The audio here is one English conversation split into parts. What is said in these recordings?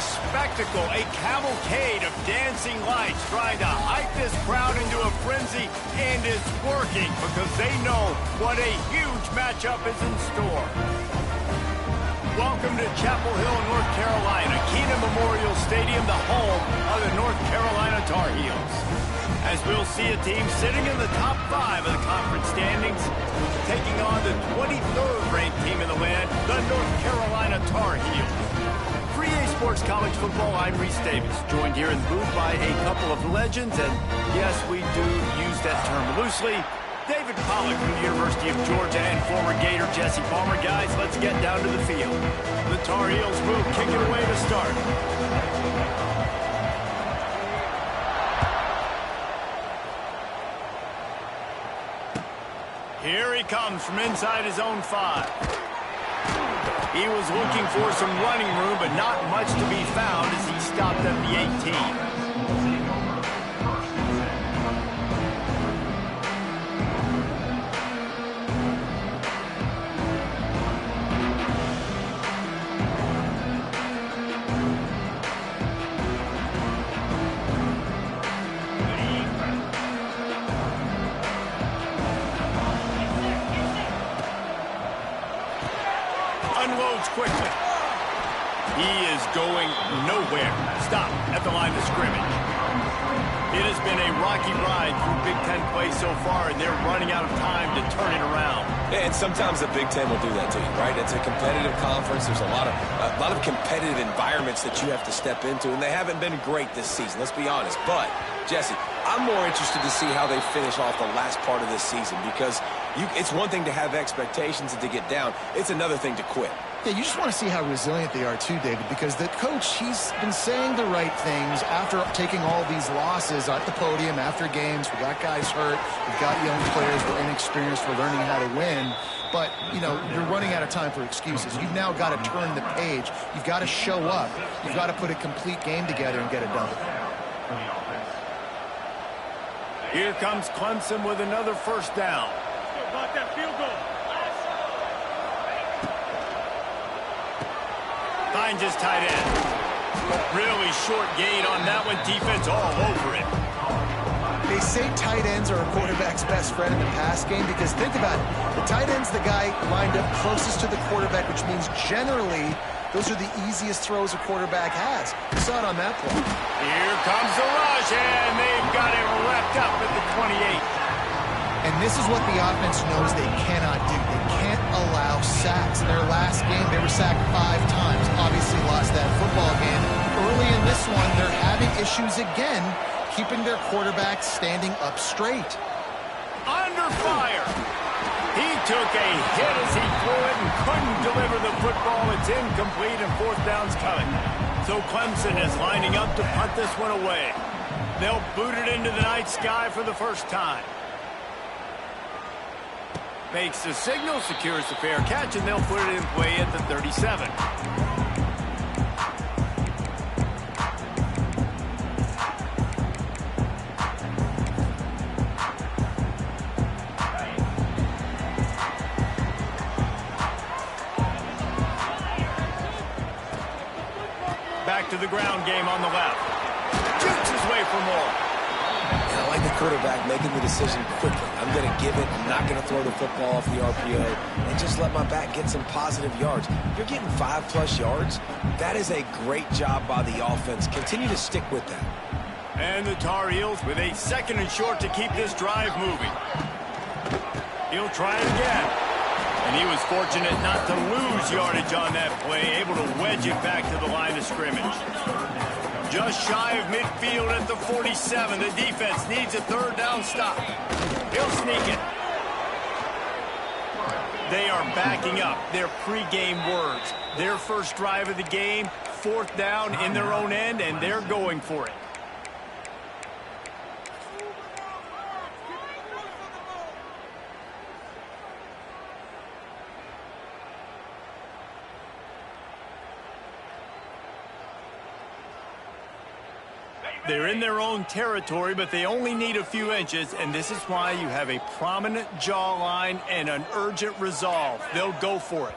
spectacle, a cavalcade of dancing lights trying to hype this crowd into a frenzy, and it's working because they know what a huge matchup is in store. Welcome to Chapel Hill, North Carolina, Kenan Memorial Stadium, the home of the North Carolina Tar Heels. As we'll see a team sitting in the top 5 of the conference standings, taking on the 23rd ranked team in the land, the North Carolina Tar Heels. For EA Sports College Football, I'm Reese Davis, joined here in the booth by a couple of legends, and yes, we do use that term loosely. David Pollack from the University of Georgia and former Gator Jesse Palmer. Guys, let's get down to the field. The Tar Heels will kick it away to start. Here he comes from inside his own 5. He was looking for some running room, but not much to be found as he stopped at the 18. Unloads quickly. He is going nowhere. Stop at the line of scrimmage. It has been a rocky ride through Big Ten play so far, and they're running out of time to turn it around. Yeah, and sometimes the Big Ten will do that to you, right? It's a competitive conference. There's a lot of competitive environments that you have to step into, and they haven't been great this season, let's be honest. But, Jesse, I'm more interested to see how they finish off the last part of this season, because it's one thing to have expectations and to get down. It's another thing to quit. Yeah, you just want to see how resilient they are too, David, because the coach, he's been saying the right things after taking all these losses at the podium after games. We got guys hurt. We've got young players. We're inexperienced. We're learning how to win. But, you know, you're running out of time for excuses. You've now got to turn the page. You've got to show up. You've got to put a complete game together and get it done. Here comes Clemson with another first down. About that field goal. Finds his tight end. Really short gain on that one. Defense all over it. They say tight ends are a quarterback's best friend in the pass game because think about it. The tight end's the guy lined up closest to the quarterback, which means generally those are the easiest throws a quarterback has. You saw it on that play. Here comes the rush, and they've got it wrapped up at the 28. And this is what the offense knows they cannot do. They can't allow sacks. In their last game, they were sacked 5 times. Obviously lost that football game. Early in this one, they're having issues again, keeping their quarterback standing up straight. Under fire. He took a hit as he threw it and couldn't deliver the football. It's incomplete and 4th down's coming. So Clemson is lining up to punt this one away. They'll boot it into the night sky for the first time. Makes the signal, secures the fair catch, and they'll put it in play at the 37. Back to the ground game on the left. Jukes his way for more. I like the quarterback making the decision quickly. I'm going to give it. I'm not going to throw the football off the RPO and just let my back get some positive yards. You're getting 5+ yards. That is a great job by the offense. Continue to stick with that. And the Tar Heels with a 2nd and short to keep this drive moving. He'll try it again. And he was fortunate not to lose yardage on that play, able to wedge it back to the line of scrimmage. Just shy of midfield at the 47. The defense needs a 3rd down stop. He'll sneak it. They are backing up their pregame words. Their first drive of the game, 4th down in their own end, and they're going for it. They're in their own territory, but they only need a few inches, and this is why you have a prominent jawline and an urgent resolve. They'll go for it.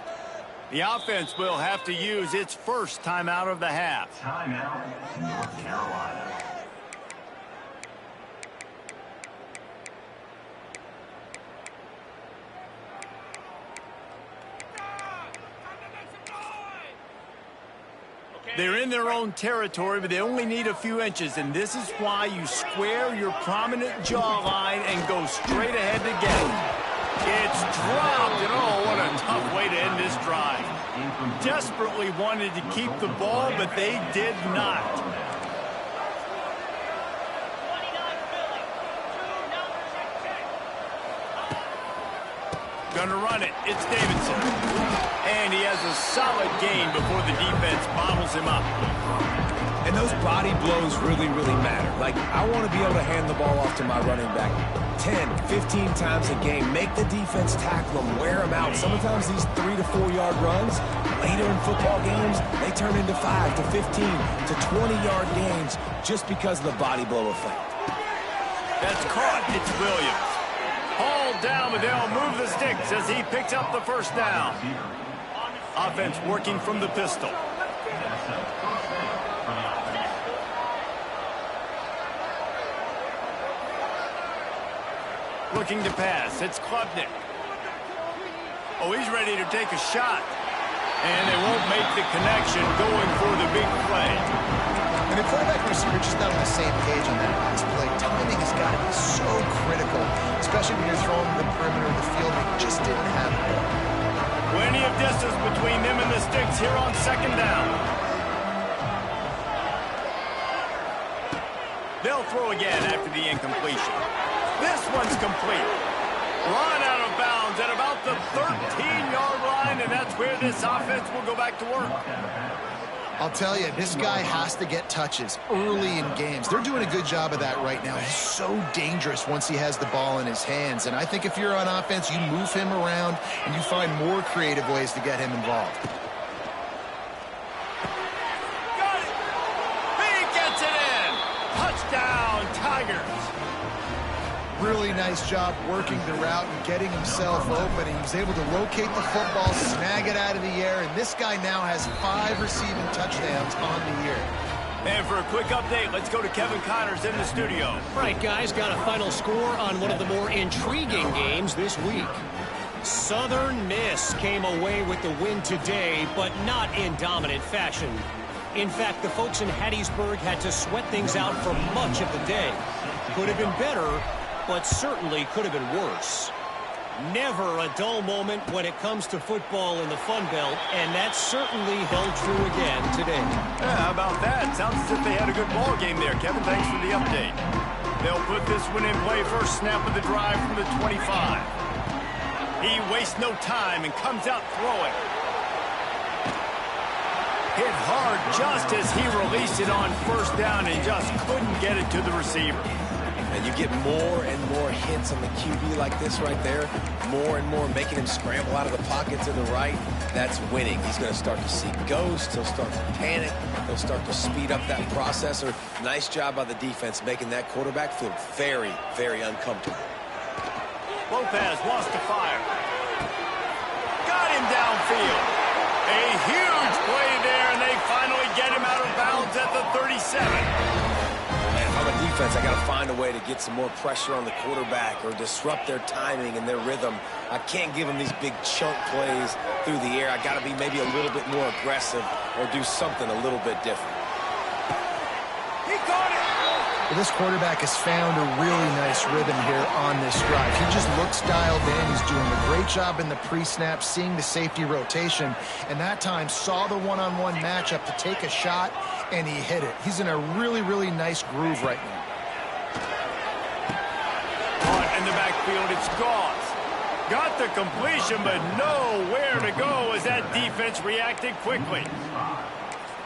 The offense will have to use its first timeout of the half. Timeout, North Carolina. They're in their own territory, but they only need a few inches, and this is why you square your prominent jawline and go straight ahead to get it. It's dropped, and oh, what a tough way to end this drive. Desperately wanted to keep the ball, but they did not. Gonna run it. It's Davidson. And he has a solid gain before the defense bottles him up. And those body blows really, really matter. Like, I want to be able to hand the ball off to my running back 10, 15 times a game. Make the defense tackle them, wear them out. Sometimes these 3 to 4 yard runs, later in football games, they turn into 5 to 15 to 20-yard gains just because of the body blow effect. That's caught. It's Williams. Hauled down, but they'll move the sticks as he picks up the first down. Offense working from the pistol. Looking to pass. It's Klubnik. Oh, he's ready to take a shot. And they won't make the connection going for the big play. And the quarterback and receiver just not on the same page on that last play. Timing has got to be so critical, especially when you're throwing to the perimeter of the field. They just didn't have it. Plenty of distance between them and the sticks here on second down. They'll throw again after the incompletion. This one's complete. Run out of bounds at about the 13-yard line, and that's where this offense will go back to work. I'll tell you, this guy has to get touches early in games. They're doing a good job of that right now. He's so dangerous once he has the ball in his hands. And I think if you're on offense, you move him around and you find more creative ways to get him involved. Got it! He gets it in! Touchdown, Tigers! Really nice job working the route and getting himself open. He was able to locate the football, snag it out of the air, and this guy now has 5 receiving touchdowns on the year. And for a quick update, let's go to Kevin Connors in the studio. Right, guys, got a final score on one of the more intriguing games this week. Southern Miss came away with the win today, but not in dominant fashion. In fact, the folks in Hattiesburg had to sweat things out for much of the day. Could have been better, but certainly could have been worse. Never a dull moment when it comes to football in the Fun Belt, and that certainly held true again today. Yeah, how about that? Sounds as if they had a good ball game there. Kevin, thanks for the update. They'll put this one in play first snap of the drive from the 25. He wastes no time and comes out throwing. Hit hard just as he released it on first down and just couldn't get it to the receiver. And you get more and more hits on the QB like this right there. More and more making him scramble out of the pocket to the right. That's winning. He's going to start to see ghosts. He'll start to panic. He'll start to speed up that processor. Nice job by the defense making that quarterback feel very, very uncomfortable. Lopez wants to fire. Got him downfield. A huge play there, and they finally get him out of bounds at the 37. On the defense, I got to find a way to get some more pressure on the quarterback or disrupt their timing and their rhythm. I can't give them these big chunk plays through the air. I got to be maybe a little bit more aggressive or do something a little bit different. He caught it! Well, this quarterback has found a really nice rhythm here on this drive. He just looks dialed in. He's doing a great job in the pre-snap, seeing the safety rotation, and that time saw the one-on-one matchup to take a shot, and he hit it. He's in a really, really nice groove right now. Caught in the backfield, it's Goss. Got the completion, but nowhere to go as that defense reacted quickly.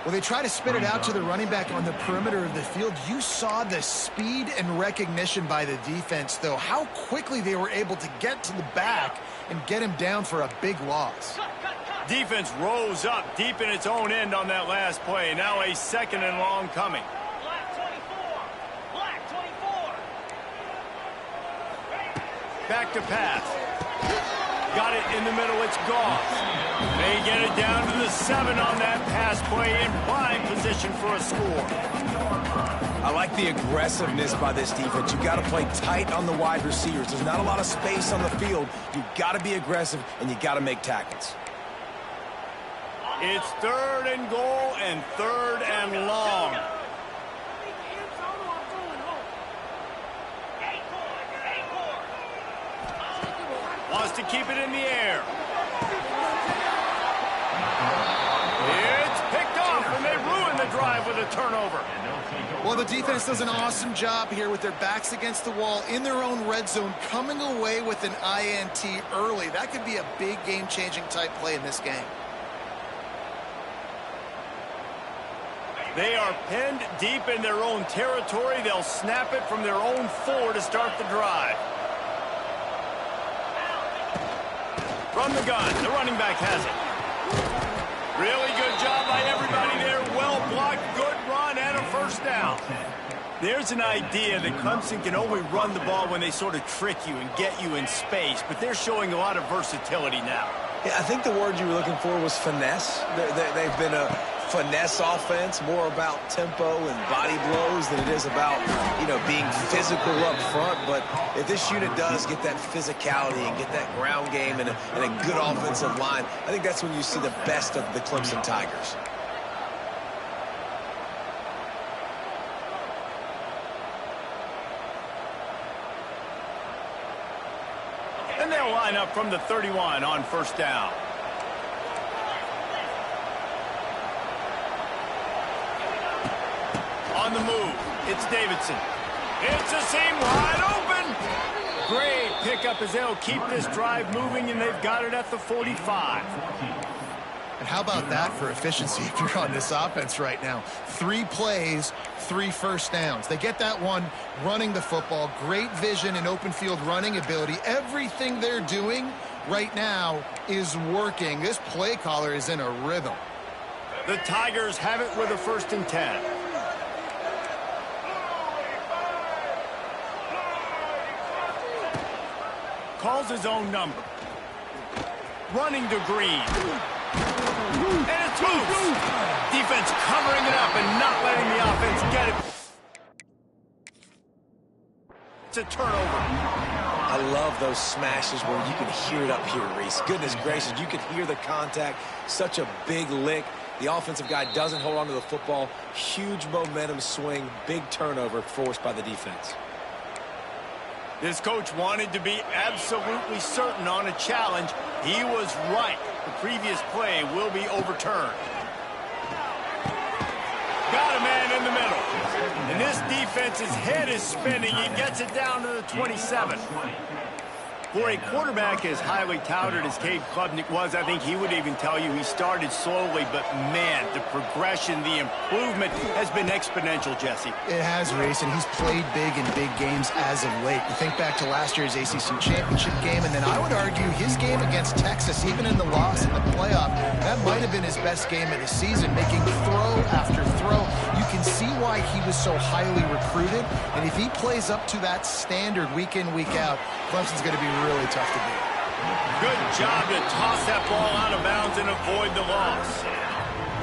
Well, they try to spit it out to the running back on the perimeter of the field. You saw the speed and recognition by the defense, though, how quickly they were able to get to the back and get him down for a big loss. Defense rose up deep in its own end on that last play. Now a second and long coming. Black 24. Black 24. Back to pass. Got it in the middle. It's Goff. They get it down to the 7 on that pass play in prime position for a score. I like the aggressiveness by this defense. You got to play tight on the wide receivers. There's not a lot of space on the field. You got to be aggressive, and you got to make tackles. It's 3rd and goal and 3rd and long. Wants to keep it in the air. It's picked off, and they ruin the drive with a turnover. Well, the defense does an awesome job here with their backs against the wall in their own red zone, coming away with an INT early. That could be a big game-changing type play in this game. They are pinned deep in their own territory. They'll snap it from their own 4 to start the drive. From the gun, the running back has it. Really good job by everybody there. Well blocked, good run, and a first down. There's an idea that Clemson can only run the ball when they sort of trick you and get you in space, but they're showing a lot of versatility now. Yeah, I think the word you were looking for was finesse. They've been a finesse offense, more about tempo and body blows than it is about, being physical up front. But if this unit does get that physicality and get that ground game and a good offensive line, I think that's when you see the best of the Clemson Tigers. And they'll line up from the 31 on first down. On the move, it's Davidson. It's a seam wide open. Great pickup as they'll keep this drive moving, and they've got it at the 45. And how about that for efficiency if you're on this offense right now? 3 plays, 3 first downs. They get that one running the football. Great vision and open field running ability. Everything they're doing right now is working. This play caller is in a rhythm. The Tigers have it with a 1st and 10. Calls his own number. Running to Green. And it's loose. Defense covering it up and not letting the offense get it. It's a turnover. I love those smashes where you can hear it up here, Reese. Goodness gracious, you can hear the contact. Such a big lick. The offensive guy doesn't hold on to the football. Huge momentum swing. Big turnover forced by the defense. This coach wanted to be absolutely certain on a challenge. He was right. The previous play will be overturned. Got a man in the middle. And this defense's head is spinning. He gets it down to the 27. For a quarterback as highly touted as Cade Klubnik was, I think he would even tell you he started slowly, but man, the progression, the improvement has been exponential, Jesse. It has, Reese, and he's played big in big games as of late. You think back to last year's ACC championship game, and then I would argue his game against Texas, even in the loss in the playoff, that might have been his best game of the season, making throw after throw. You can see why he was so highly recruited, and if he plays up to that standard week in, week out, Clemson's going to be really tough to beat. Good job to toss that ball out of bounds and avoid the loss.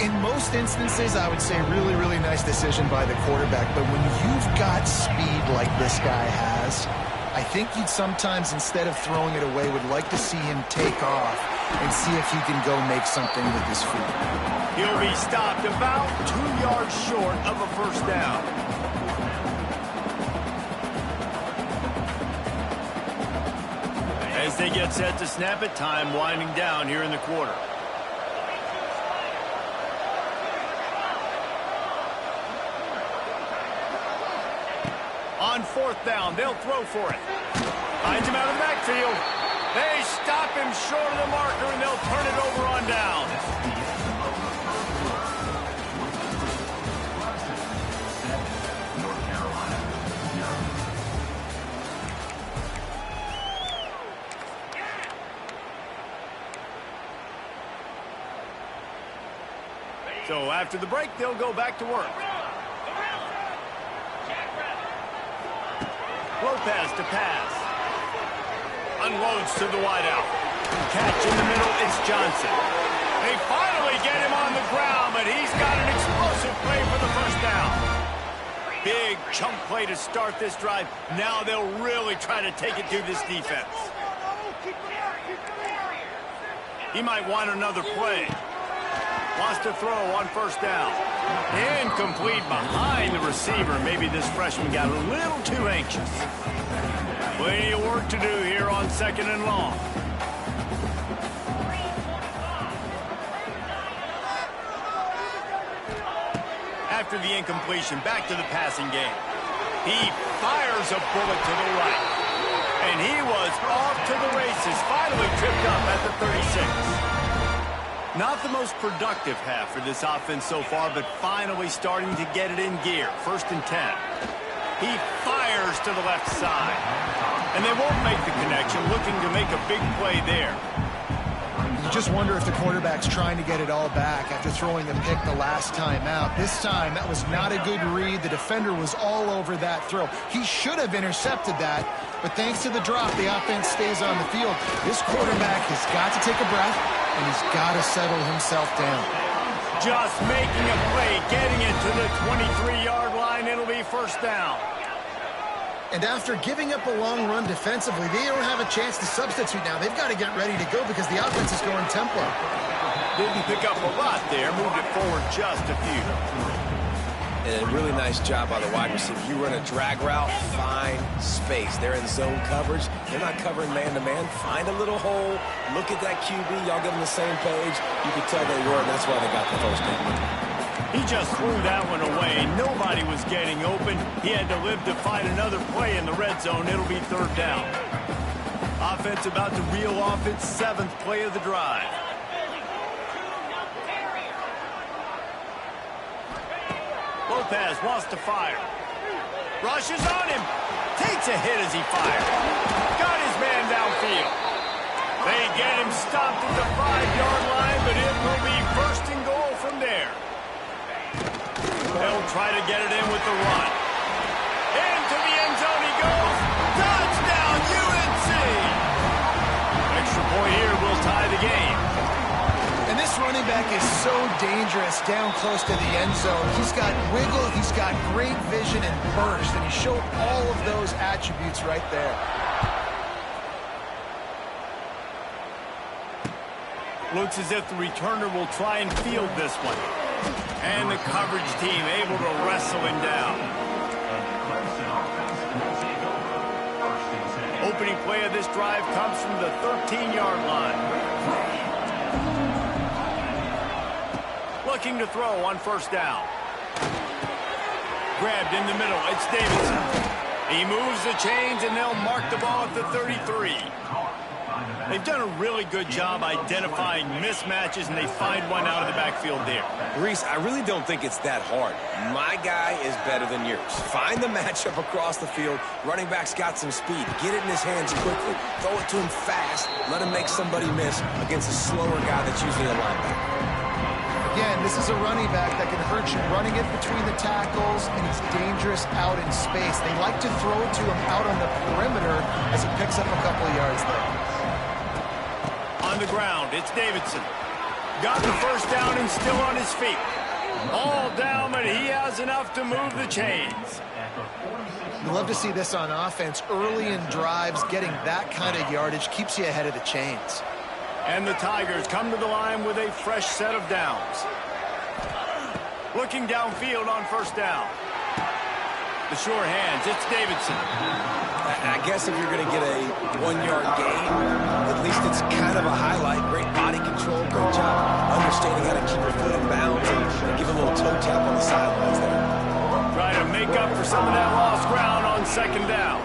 In most instances, I would say really, really nice decision by the quarterback. But when you've got speed like this guy has, I think you'd sometimes, instead of throwing it away, would like to see him take off and see if he can go make something with his feet. He'll be stopped about 2 yards short of a first down. As they get set to snap it, time winding down here in the quarter. On 4th down, they'll throw for it. Finds him out of the backfield. They stop him short of the marker, and they'll turn it over on down. So after the break, they'll go back to work. Lopez to pass. Unloads to the wideout. Catch in the middle, it's Johnson. They finally get him on the ground, but he's got an explosive play for the first down. Big chunk play to start this drive. Now they'll really try to take it to this defense. He might want another play. Wants to throw on first down. Incomplete behind the receiver. Maybe this freshman got a little too anxious. Plenty of work to do here on 2nd and long. After the incompletion, back to the passing game. He fires a bullet to the right. And he was off to the races, finally tripped up at the 36. Not the most productive half for this offense so far, but finally starting to get it in gear. 1st and 10. He fires to the left side. And they won't make the connection, looking to make a big play there. You just wonder if the quarterback's trying to get it all back after throwing a pick the last time out. This time, that was not a good read. The defender was all over that throw. He should have intercepted that, but thanks to the drop, the offense stays on the field. This quarterback has got to take a breath, and he's got to settle himself down. Just making a play, getting it to the 23-yard line. It'll be first down. And after giving up a long run defensively, they don't have a chance to substitute now. They've got to get ready to go because the offense is going tempo. Didn't pick up a lot there. Moved it forward just a few. And a really nice job by the wide receiver. You run a drag route, find space. They're in zone coverage. They're not covering man-to-man. Find a little hole. Look at that QB. Y'all get on the same page. You can tell they were, and that's why they got the first down. He just threw that one away. Nobody was getting open. He had to live to find another play in the red zone. It'll be 3rd down. Offense about to reel off its 7th play of the drive. Lopez wants to fire. Rushes on him. Takes a hit as he fires. Got his man downfield. They get him stopped at the 5-yard line, but it will be 1st and goal from there. They'll try to get it in with the run. Into the end zone he goes. Touchdown, UNC! Extra point here will tie the game. And this running back is so dangerous down close to the end zone. He's got wiggle, he's got great vision and burst, and he showed all of those attributes right there. Looks as if the returner will try and field this one. And the coverage team able to wrestle him down. Opening play of this drive comes from the 13-yard line. Looking to throw on first down. Grabbed in the middle. It's Davidson. He moves the chains, and they'll mark the ball at the 33. They've done a really good job identifying mismatches, and they find one out of the backfield there. Reese, I really don't think it's that hard. My guy is better than yours. Find the matchup across the field. Running back's got some speed. Get it in his hands quickly. Throw it to him fast. Let him make somebody miss against a slower guy that's usually a linebacker. Again, this is a running back that can hurt you running it between the tackles, and he's dangerous out in space. They like to throw it to him out on the perimeter as he picks up a couple of yards there. On the ground, it's Davidson. Got the first down and still on his feet. All down, but he has enough to move the chains. You love to see this on offense. Early in drives, getting that kind of yardage keeps you ahead of the chains. And the Tigers come to the line with a fresh set of downs. Looking downfield on first down. The sure hands, it's Davidson. I guess if you're going to get a 1-yard gain, at least it's kind of a highlight. Great body control, great job understanding how to keep your foot in bounds and give a little toe tap on the sidelines there. Try to make up for some of that lost ground on second down.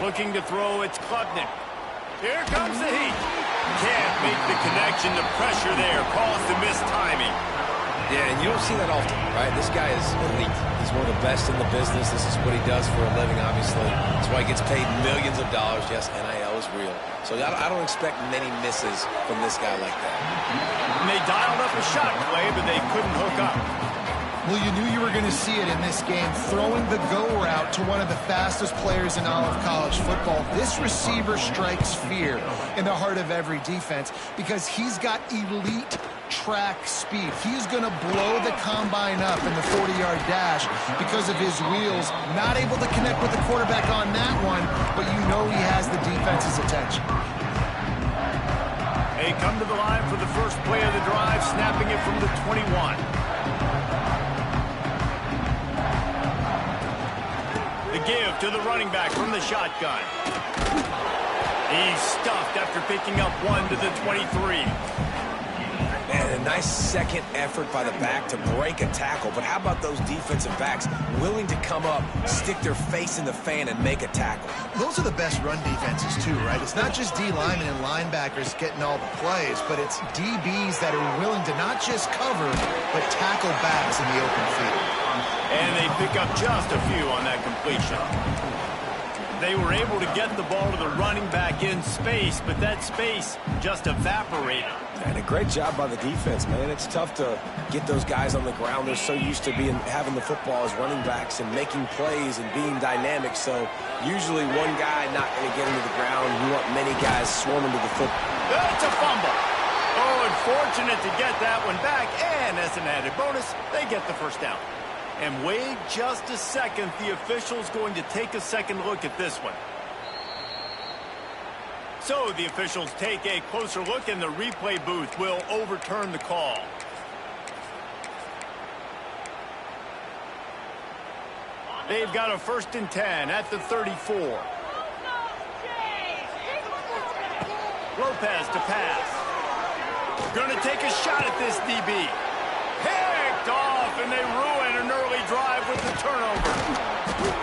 Looking to throw, it's Klubnik. Here comes the heat. Can't make the connection. The pressure there caused the missed timing. Yeah, and you don't see that often, right? This guy is elite. He's one of the best in the business. This is what he does for a living, obviously. That's why he gets paid millions of dollars. Yes, NIL is real. So I don't expect many misses from this guy like that. And they dialed up a shot play, but they couldn't hook up. Well, you knew you were going to see it in this game, throwing the go route to one of the fastest players in all of college football. This receiver strikes fear in the heart of every defense because he's got elite track speed. He's going to blow the combine up in the 40-yard dash because of his wheels. Not able to connect with the quarterback on that one, but you know he has the defense's attention. They come to the line for the first play of the drive, snapping it from the 21. The give to the running back from the shotgun. He's stuffed after picking up one to the 23. Man, a nice second effort by the back to break a tackle. But how about those defensive backs willing to come up, stick their face in the fan, and make a tackle? Those are the best run defenses too, right? It's not just D linemen and linebackers getting all the plays, but it's DBs that are willing to not just cover, but tackle backs in the open field. And they pick up just a few on that completion. They were able to get the ball to the running back in space, but that space just evaporated. And a great job by the defense, man. It's tough to get those guys on the ground. They're so used to having the football as running backs and making plays and being dynamic. So usually one guy not going to get into the ground. You want many guys swarming to the football. That's a fumble. Oh, unfortunate to get that one back. And as an added bonus, they get the first down. And wait just a second. The official's going to take a second look at this one. So the officials take a closer look, and the replay booth will overturn the call. They've got a 1st and 10 at the 34. Lopez to pass. Going to take a shot at this DB. Picked off, and they ruin an early drive with the turnover.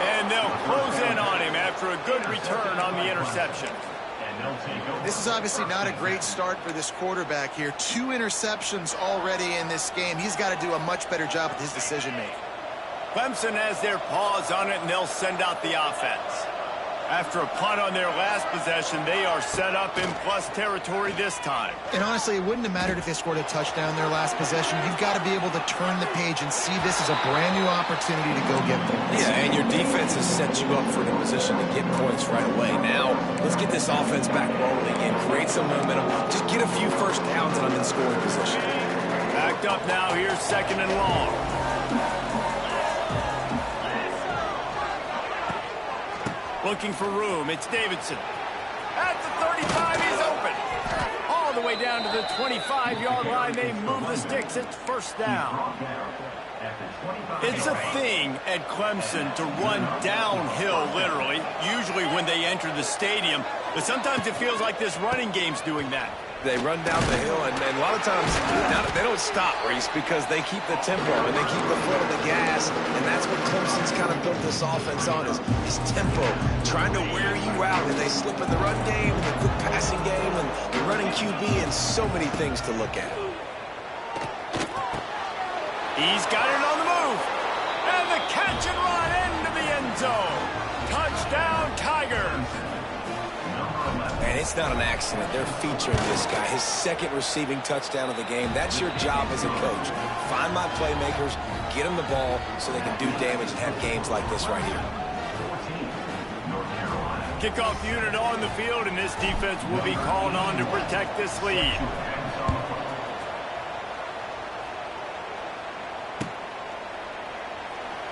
And they'll close in on him after a good return on the interception. This is obviously not a great start for this quarterback here. 2 interceptions already in this game. He's got to do a much better job with his decision-making. Clemson has their paws on it, and they'll send out the offense. After a punt on their last possession, they are set up in plus territory this time. And honestly, it wouldn't have mattered if they scored a touchdown their last possession. You've got to be able to turn the page and see this as a brand new opportunity to go get points. Yeah, and your defense has set you up for the position to get points right away. Now, let's get this offense back rolling again, create some momentum, just get a few first downs and I'm in scoring position. Backed up now, here's 2nd and long. Looking for room, it's Davidson. At the 35, he's open. All the way down to the 25-yard line, they move the sticks, it's 1st down. It's a thing at Clemson to run downhill, literally, usually when they enter the stadium. But sometimes it feels like this running game's doing that. They run down the hill, and a lot of times they don't stop, Reese, because they keep the tempo and they keep the foot on the gas, and that's what Clemson's kind of built this offense on, is tempo, trying to wear you out, and they slip in the run game and the quick passing game and the running QB and so many things to look at. He's got it on the move, and the catch and run into the end zone. Touchdown, Tigers. And it's not an accident. They're featuring this guy. His 2nd receiving touchdown of the game. That's your job as a coach. Find my playmakers, get them the ball so they can do damage and have games like this right here. Kickoff unit on the field, and this defense will be called on to protect this lead.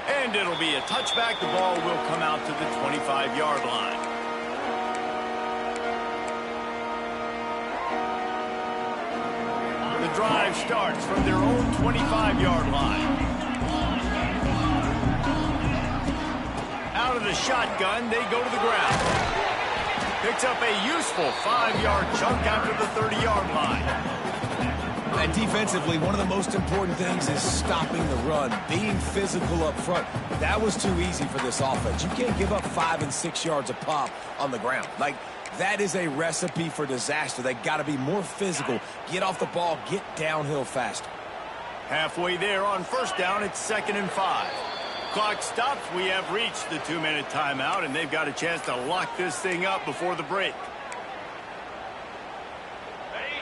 And it'll be a touchback. The ball will come out to the 25-yard line. The drive starts from their own 25-yard line. Out of the shotgun, they go to the ground. Picks up a useful 5-yard chunk after the 30-yard line. And defensively, one of the most important things is stopping the run, being physical up front. That was too easy for this offense. You can't give up 5 and 6 yards a pop on the ground. That is a recipe for disaster. They got to be more physical, get off the ball, get downhill faster. Halfway there on 1st down, it's 2nd and 5. Clock stops. We have reached the 2-minute timeout, and they've got a chance to lock this thing up before the break.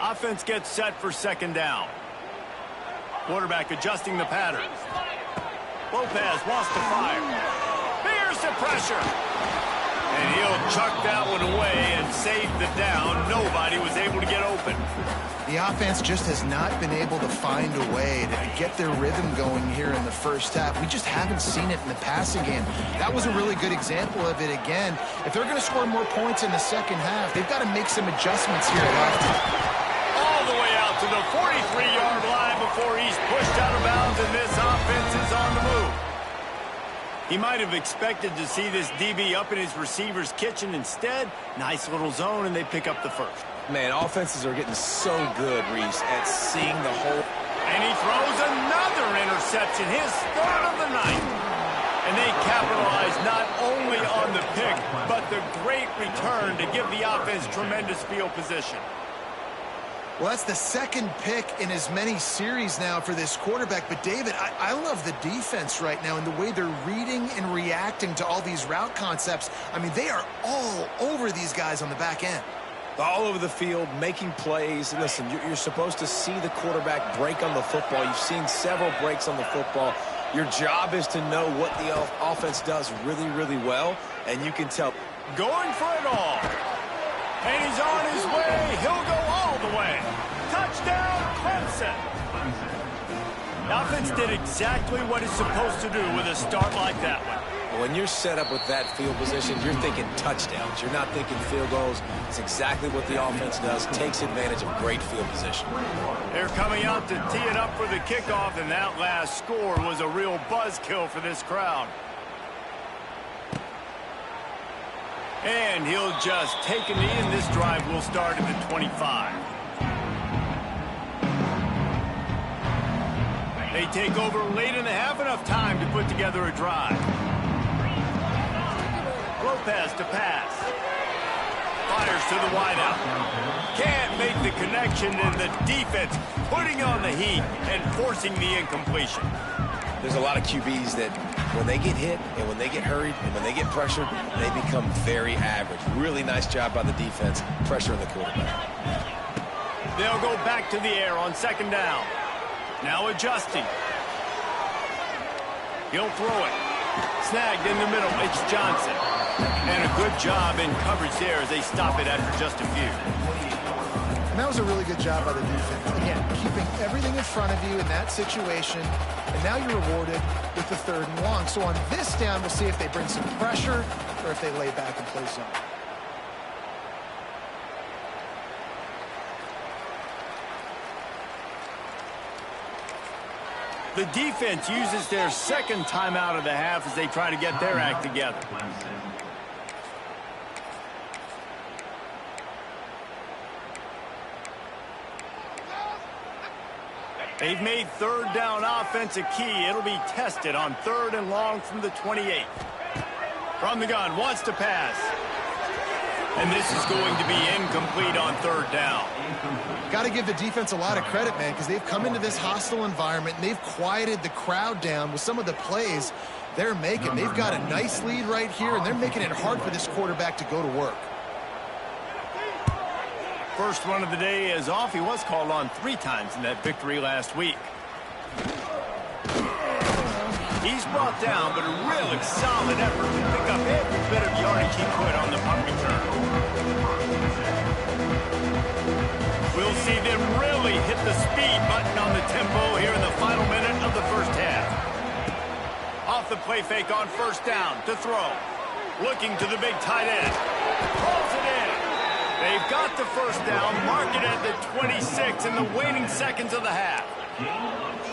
Offense gets set for 2nd down. Quarterback adjusting the pattern. Lopez wants to fire. Here's the pressure. And he'll chuck that one away and save the down. Nobody was able to get open. The offense just has not been able to find a way to get their rhythm going here in the first half. We just haven't seen it in the passing game. That was a really good example of it again. If they're going to score more points in the second half, they've got to make some adjustments here at halftime. All the way out to the 43-yard line before he's pushed out of bounds, and this offense is on the move. He might have expected to see this DB up in his receiver's kitchen. Instead, nice little zone, and they pick up the first. Man, offenses are getting so good, Reese, at seeing the whole. And he throws another interception, his third of the night. And they capitalize not only on the pick, but the great return to give the offense tremendous field position. Well, that's the second pick in as many series now for this quarterback. But, David, I love the defense right now and the way they're reading and reacting to all these route concepts. I mean, they are all over these guys on the back end. All over the field, making plays. Listen, you're supposed to see the quarterback break on the football. You've seen several breaks on the football. Your job is to know what the offense does really, really well, and you can tell. Going for it all. And he's on his way. He'll go all the way. Touchdown, Clemson. The offense did exactly what it's supposed to do with a start like that one. When you're set up with that field position, you're thinking touchdowns. You're not thinking field goals. It's exactly what the offense does. Takes advantage of great field position. They're coming out to tee it up for the kickoff, and that last score was a real buzzkill for this crowd. And he'll just take a knee, and this drive will start at the 25. They take over late in the half, enough time to put together a drive. Lopez to pass. Fires to the wideout. Can't make the connection, and the defense putting on the heat and forcing the incompletion. There's a lot of QBs that when they get hit and when they get hurried and when they get pressured, they become very average. Really nice job by the defense, pressuring the quarterback. They'll go back to the air on second down. Now adjusting. He'll throw it. Snagged in the middle. It's Johnson. And a good job in coverage there as they stop it after just a few. And that was a really good job by the defense. Again, keeping everything in front of you in that situation. And now you're rewarded with the 3rd and long. So on this down, we'll see if they bring some pressure or if they lay back and play zone. The defense uses their second timeout of the half as they try to get their act together. They've made 3rd down offense a key. It'll be tested on 3rd and long from the 28. From the gun, wants to pass. And this is going to be incomplete on 3rd down. Got to give the defense a lot of credit, man, because they've come into this hostile environment and they've quieted the crowd down with some of the plays they're making. They've got a nice lead right here, and they're making it hard for this quarterback to go to work. First run of the day is off. He was called on 3 times in that victory last week. He's brought down, but a really solid effort to pick up every bit of yardage he could on the punt return. We'll see them really hit the speed button on the tempo here in the final minute of the first half. Off the play fake on 1st down to throw. Looking to the big tight end. Pulls it in. They've got the 1st down, mark it at the 26 in the waning seconds of the half.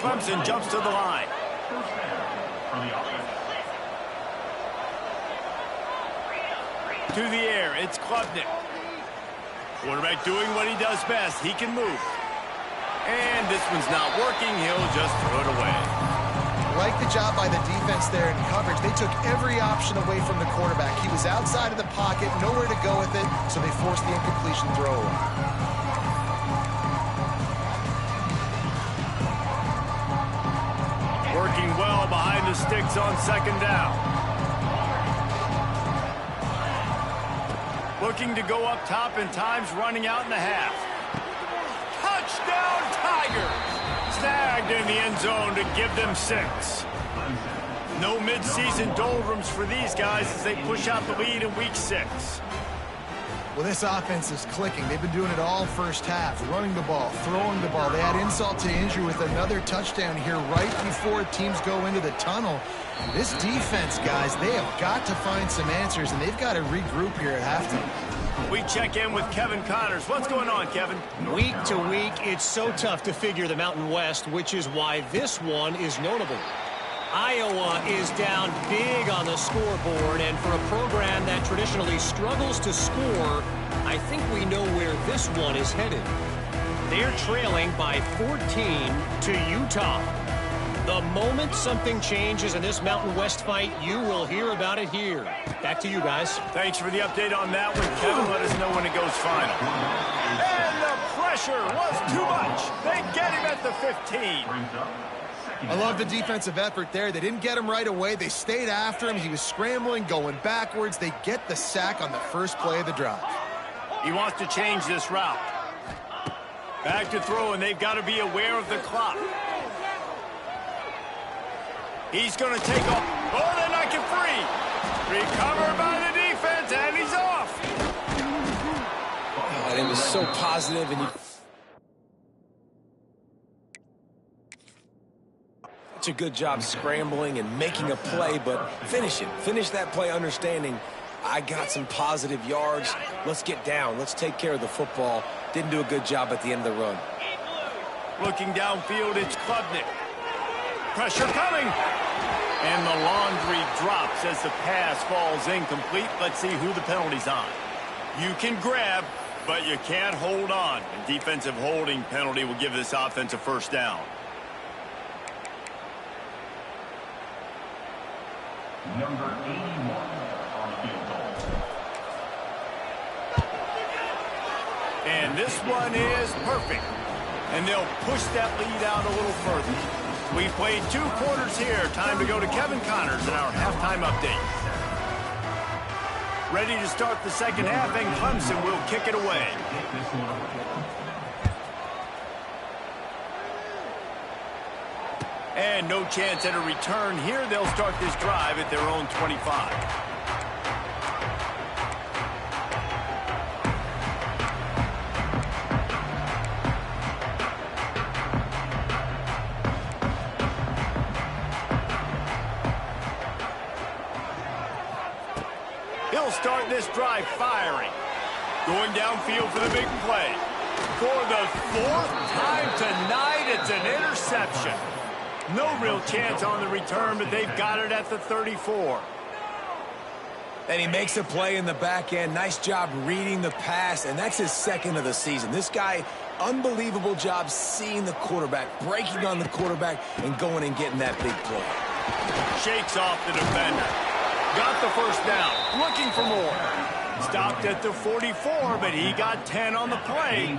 Clemson jumps to the line. To the air, it's Klubnik. Quarterback doing what he does best. He can move. And this one's not working. He'll just throw it away. Like the job by the defense there in coverage. They took every option away from the quarterback. He was outside of the pocket, nowhere to go with it, so they forced the incompletion throw away. Working well behind the sticks on 2nd down. Looking to go up top, and time's running out in the half. Touchdown, Tigers! Snagged in the end zone to give them 6. No midseason doldrums for these guys as they push out the lead in Week 6. Well, this offense is clicking. They've been doing it all first half, running the ball, throwing the ball. They add insult to injury with another touchdown here right before teams go into the tunnel. This defense, guys, they have got to find some answers, and they've got to regroup here at halftime. We check in with Kevin Connors. What's going on, Kevin? Week to week, it's so tough to figure the Mountain West, which is why this one is notable. Iowa is down big on the scoreboard, and for a program that traditionally struggles to score, I think we know where this one is headed. They're trailing by 14 to Utah. The moment something changes in this Mountain West fight, you will hear about it here. Back to you guys. Thanks for the update on that one, Kevin. Let us know when it goes final. And the pressure was too much. They get him at the 15. I love the defensive effort there. They didn't get him right away. They stayed after him. He was scrambling, going backwards. They get the sack on the first play of the drive. He wants to change this route. Back to throw, and they've got to be aware of the clock. He's going to take off. Oh, they're knocking free. Recovered by the defense, and he's off. And it was so positive, and a good job scrambling and making a play, but finish that play understanding I got some positive yards. Let's get down. Let's take care of the football. Didn't do a good job at the end of the run. Looking downfield, it's Klubnik. Pressure coming. And the laundry drops as the pass falls incomplete. Let's see who the penalty's on. You can grab, but you can't hold on. A defensive holding penalty will give this offense a first down. Number 81 on the field goal. And this one is perfect. And they'll push that lead out a little further. We played 2 quarters here. Time to go to Kevin Connors in our halftime update. Ready to start the second half, and Clemson will kick it away. And no chance at a return here. They'll start this drive at their own 25. He'll start this drive firing. Going downfield for the big play. For the 4th time tonight, it's an interception. No real chance on the return, but they've got it at the 34. And he makes a play in the back end. Nice job reading the pass, and that's his 2nd of the season. This guy, unbelievable job seeing the quarterback, breaking on the quarterback, and going and getting that big play. Shakes off the defender. Got the first down. Looking for more. Stopped at the 44, but he got 10 on the play.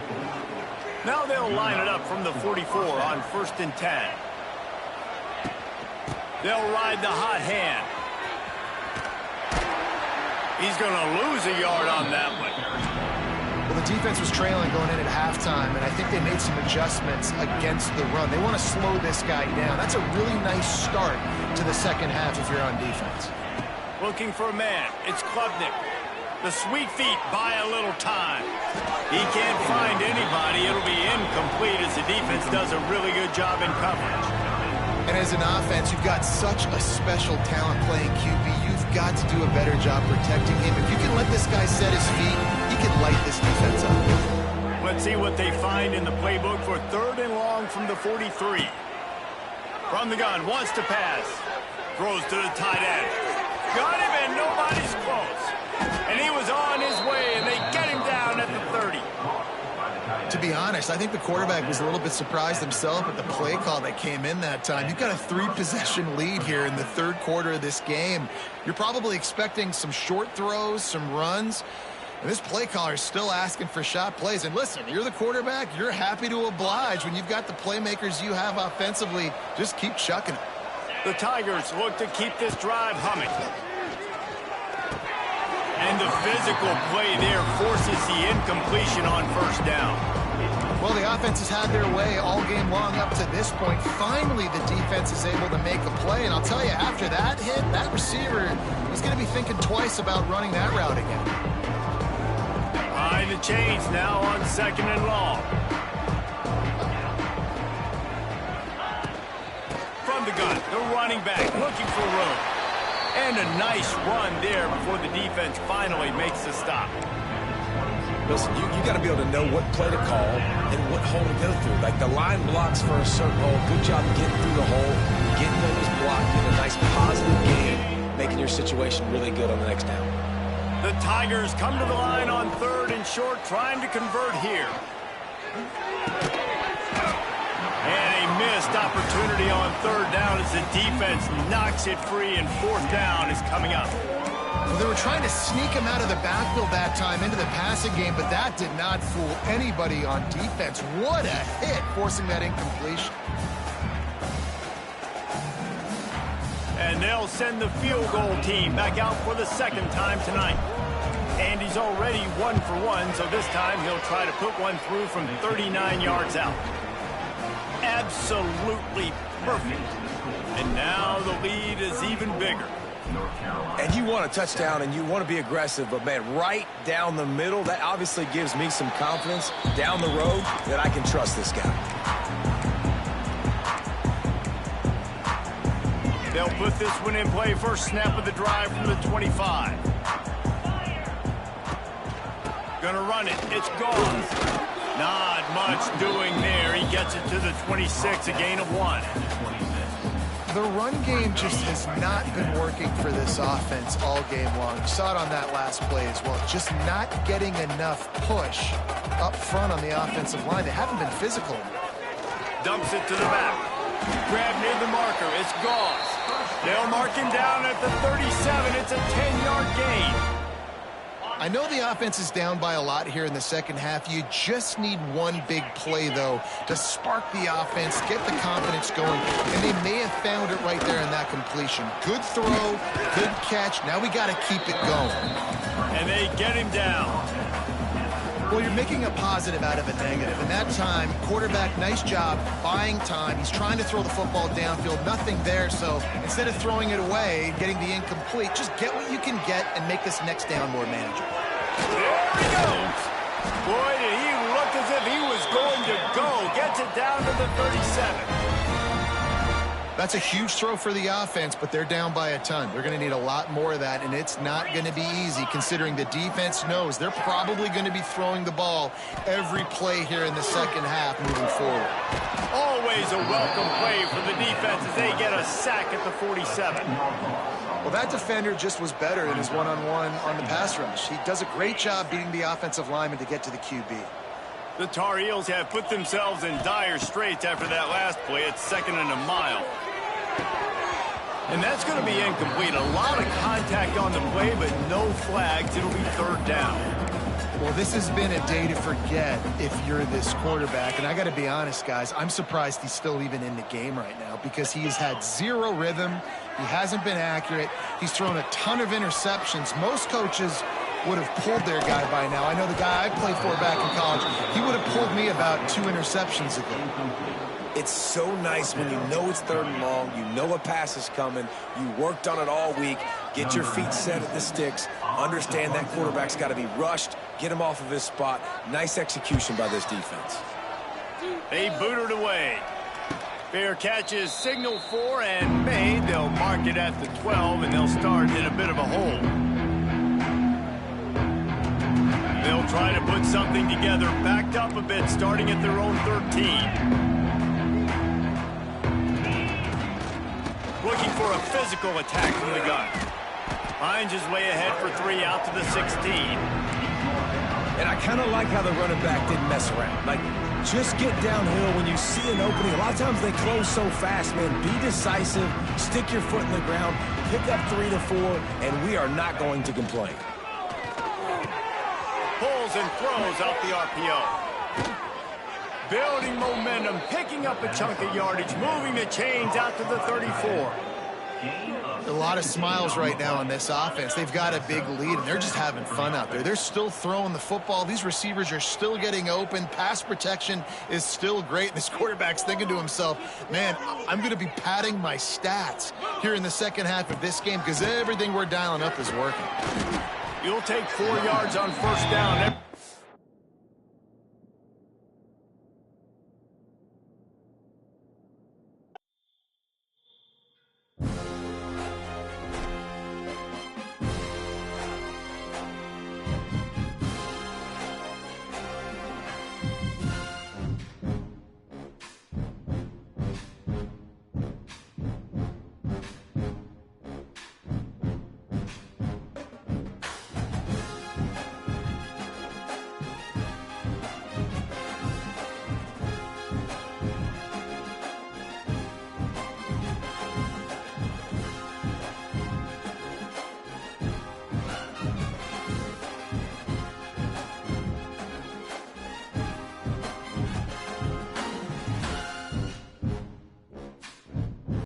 Now they'll line it up from the 44 on 1st and 10. They'll ride the hot hand. He's going to lose a yard on that one. Well, the defense was trailing going in at halftime, and I think they made some adjustments against the run. They want to slow this guy down. That's a really nice start to the second half if you're on defense. Looking for a man. It's Klubnik. The sweet feet buy a little time. He can't find anybody. It'll be incomplete as the defense does a really good job in coverage. And as an offense, you've got such a special talent playing QB. You've got to do a better job protecting him. If you can let this guy set his feet, he can light this defense up. Let's see what they find in the playbook for 3rd and long from the 43. From the gun, wants to pass. Throws to the tight end. Got him, and nobody's close. And he was on his way, and they get him down at the 30. To be honest, I think the quarterback was a little bit surprised himself at the play call that came in that time. You've got a 3-possession lead here in the 3rd quarter of this game. You're probably expecting some short throws, some runs. And this play caller is still asking for shot plays. And listen, you're the quarterback. You're happy to oblige when you've got the playmakers you have offensively. Just keep chucking it. The Tigers look to keep this drive humming. And the physical play there forces the incompletion on 1st down. Well, the offense has had their way all game long up to this point. Finally, the defense is able to make a play. And I'll tell you, after that hit, that receiver is going to be thinking twice about running that route again. Behind the chains now on 2nd and long. From the gun, the running back looking for room. And a nice run there before the defense finally makes the stop. Listen, you got to be able to know what play to call and what hole to go through. Like the line blocks for a certain hole. Good job getting through the hole, getting those blocked, getting a nice positive game, making your situation really good on the next down. The Tigers come to the line on 3rd and short, trying to convert here. And a missed opportunity on 3rd down as the defense knocks it free, and 4th down is coming up. Well, they were trying to sneak him out of the backfield that time into the passing game, but that did not fool anybody on defense. What a hit, forcing that incompletion. And they'll send the field goal team back out for the 2nd time tonight. Andy's already 1 for 1, so this time he'll try to put one through from 39 yards out. Absolutely perfect. And now the lead is even bigger. And you want a touchdown and you want to be aggressive, but man, right down the middle, that obviously gives me some confidence down the road that I can trust this guy. They'll put this one in play. First snap of the drive from the 25. Gonna run it. It's gone. Not much doing there. He gets it to the 26, a gain of 1. The run game just has not been working for this offense all game long. You saw it on that last play as well. Just not getting enough push up front on the offensive line. They haven't been physical. Dumps it to the back. Grab near the marker. It's Gauze. They'll mark him down at the 37. It's a 10-yard gain. I know the offense is down by a lot here in the second half. You just need one big play, though, to spark the offense, get the confidence going, and they may have found it right there in that completion. Good throw, good catch. Now we got to keep it going. And they get him down. Well, you're making a positive out of a negative. And that time, quarterback, nice job buying time. He's trying to throw the football downfield. Nothing there, so instead of throwing it away, getting the incomplete, just get what you can get and make this next down more manageable. There he goes. Boy, did he look as if he was going to go. Gets it down to the 37. That's a huge throw for the offense, but they're down by a ton. They're going to need a lot more of that, and it's not going to be easy considering the defense knows they're probably going to be throwing the ball every play here in the second half moving forward. Always a welcome play for the defense as they get a sack at the 47. Well, that defender just was better in his one-on-one on the pass rush. He does a great job beating the offensive lineman to get to the QB. The Tar Heels have put themselves in dire straits after that last play. It's 2nd and a mile. And that's going to be incomplete. A lot of contact on the play, but no flags. It'll be 3rd down. Well, this has been a day to forget if you're this quarterback. And I got to be honest, guys, I'm surprised he's still even in the game right now because he has had zero rhythm. He hasn't been accurate. He's thrown a ton of interceptions. Most coaches would have pulled their guy by now. I know the guy I played for back in college, he would have pulled me about 2 interceptions ago. It's so nice when you know it's 3rd and long, you know a pass is coming, you worked on it all week, get your feet set at the sticks, understand that quarterback's got to be rushed, get him off of his spot. Nice execution by this defense. They boot it away. Fair catch is signaled for and made. They'll mark it at the 12, and they'll start in a bit of a hole. They'll try to put something together, backed up a bit, starting at their own 13. Looking for a physical attack from the gun. Finds his way ahead for 3 out to the 16. And I kind of like how the running back didn't mess around. Like, just get downhill when you see an opening. A lot of times they close so fast, man. Be decisive, stick your foot in the ground, pick up 3 to 4, and we are not going to complain. Pulls and throws out the RPO. Building momentum, picking up a chunk of yardage, moving the chains out to the 34. A lot of smiles right now on this offense. They've got a big lead, and they're just having fun out there. They're still throwing the football. These receivers are still getting open. Pass protection is still great. This quarterback's thinking to himself, man, I'm going to be padding my stats here in the second half of this game because everything we're dialing up is working. You'll take 4 yards on first down.